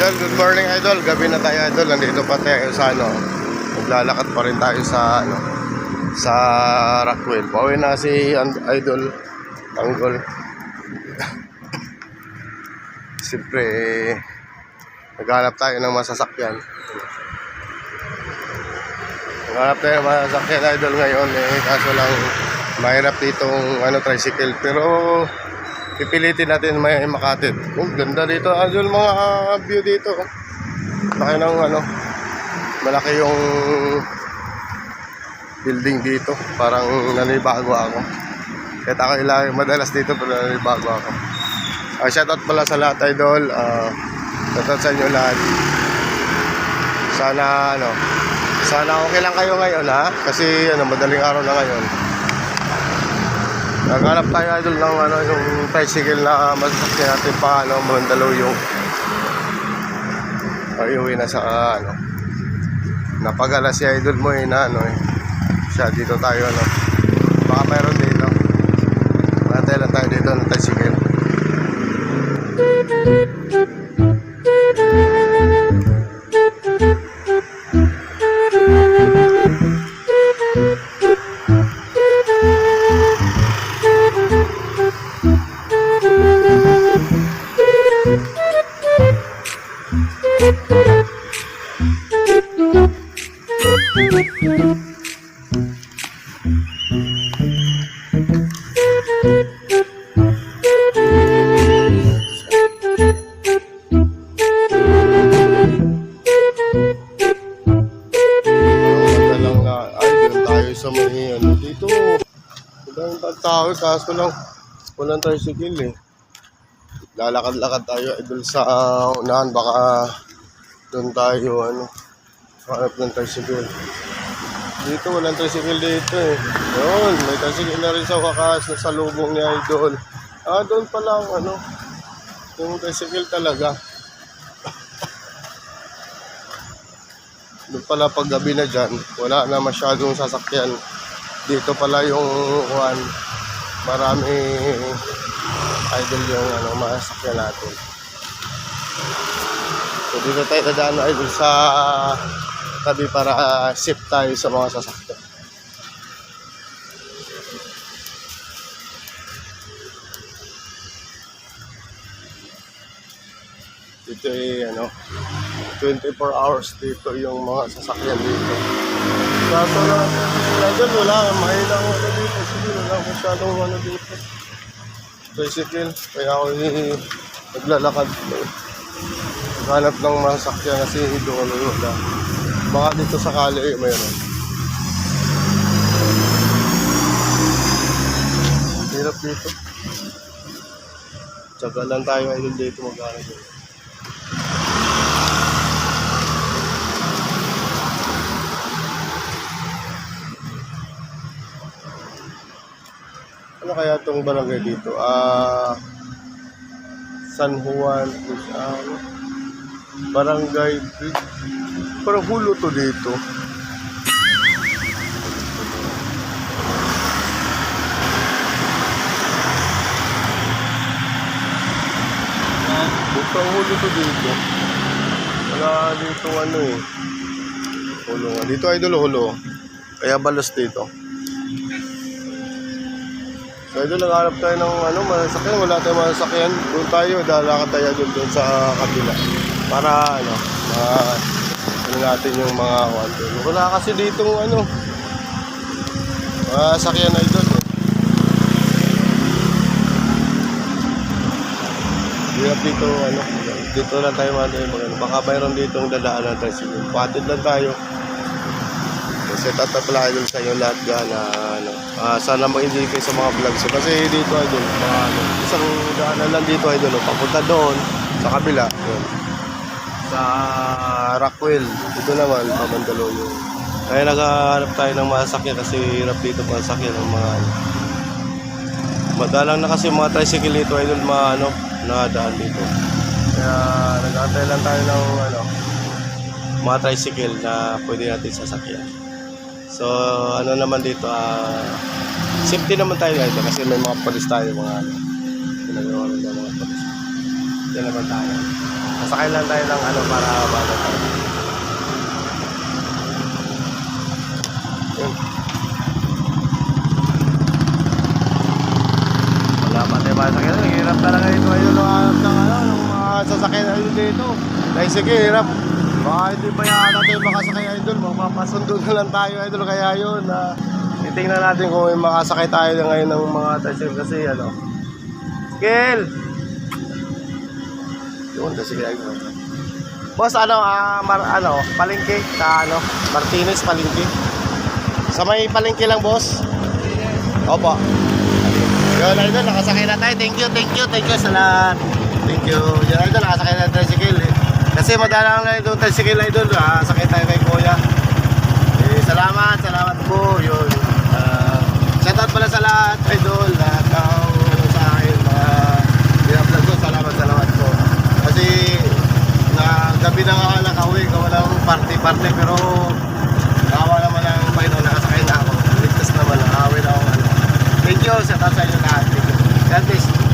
Idol, good morning idol. Gabi na tayo idol. Nandito pa tayo sa Maglalakad pa rin tayo sa sa Rockwell. Pauwi na si Idol Tanggol. Siyempre naghanap tayo ng masasakyan. Naghanap tayo ng masasakyan idol ngayon kaso lang mahirap ditong tricycle, pero pipilitin natin may makatid. Ganda dito idol, mga view dito. Laki ng malaki yung building dito. Parang nanibago ako. Kahit ako madalas dito pero nanibago ako. Shoutout pala sa lahat idol. Shoutout sa inyo lahat. Sana okay lang kayo ngayon kasi madaling araw na ngayon. Naghanap tayo idol ng yung tricycle na masasakyan natin pa Mandaluyong. Ayuwi na sa napagala si idol mo siya dito tayo baka mayroon dito. Matay lang tayo dito ng tricycle. Sa may dito madaming tao kaso lang walang tricycle lalakad-lakad tayo idol sa unahan, baka doon tayo hanap ng tricycle. Dito walang tricycle dito yun, may tricycle na rin sa wakas sa lubong ni idol. Doon pa lang yung tricycle talaga. Doon pala pag gabi na dyan, wala na masyadong sasakyan. Dito pala yung marami idol yung masasakyan natin. So dito tayo dadaan idol sa tabi para safe tayo sa mga sasakyan. Dito 24 hours dito yung mga sasakyan dito. Kaso lang wala, mahilang dito. Sige, wala masyadong dito tricycle, kaya ako naglalakad naghanap ng masakyan kasi doon wala. Baka dito sakali mayroon. Hirap dito. Tsaga lang tayo idol dito maghanap dito. Ano kaya itong barangay dito? San Juan, Barangay Bridge. Parang hulo to dito. Parang hulo to dito. Wala dito hulo nga. Dito idol hulo. Kaya balos dito. So idol, naghanap tayo ng masasakyan. Wala tayong masasakyan. Doon tayo, lalakad tayo doon sa kabila para natin yung mga wala kasi dito masasakyan idol hirap dito dito lang tayo baka mayroon ditong dadaan natin sige, patid lang tayo. Set up na pala idol sa inyo lahat sana mag-enjoy kayo sa mga vlogs kasi dito idol isang daanan lang dito idol papunta doon sa kabila yun, sa Rockwell. Dito naman Mandaluyong. Kaya naghahanap tayo ng masakyan kasi hirap dito masakyan ng mga madalang na kasi mga tricycle dito idol nakadaan dito. Kaya nag-aantay lang tayo ng mga tricycle na pwede natin sasakyan. So naman dito safety naman tayo dito kasi may mga polis tayo, mga ginagawa ng mga polis. Yan naman tayo. Sasakay lang tayo ng ano para bago tayo. Yun. Wala pa tayo masakyan. Hirap talaga ito ayun ng mga sasakyan ayun dito. Dahil sige, hirap. Baka hindi pa yata tayo makasakay idol. Magpapasundo na lang tayo idol. Kaya yun, titingnan natin kung may makasakay tayo ngayon ng mga tricycle kasi ano. Skill! Yun kasi kaya yun. Boss, palengke sa Martinez palengke. Sa may palengke lang, boss. Opo. Yun, idol, nakasakay na tayo. Thank you sa lahat. Thank you. Yun, idol, nakasakay na tricycle eh. Kasi madalang lang itong tricycle, idol. Sakay tayo kay kuya. Salamat po. Yun. Shoutout pala sa lahat, idol. Lahat ng sa akin, i-upload ko. Salamat po. Kasi gabi na nga nakauwi. Wala akong party. Pero nakawa naman ang paino. Nakasakay na ako. Ligtas naman. Nakawin ako. Thank you. Shoutout sa inyo lahat. God bless.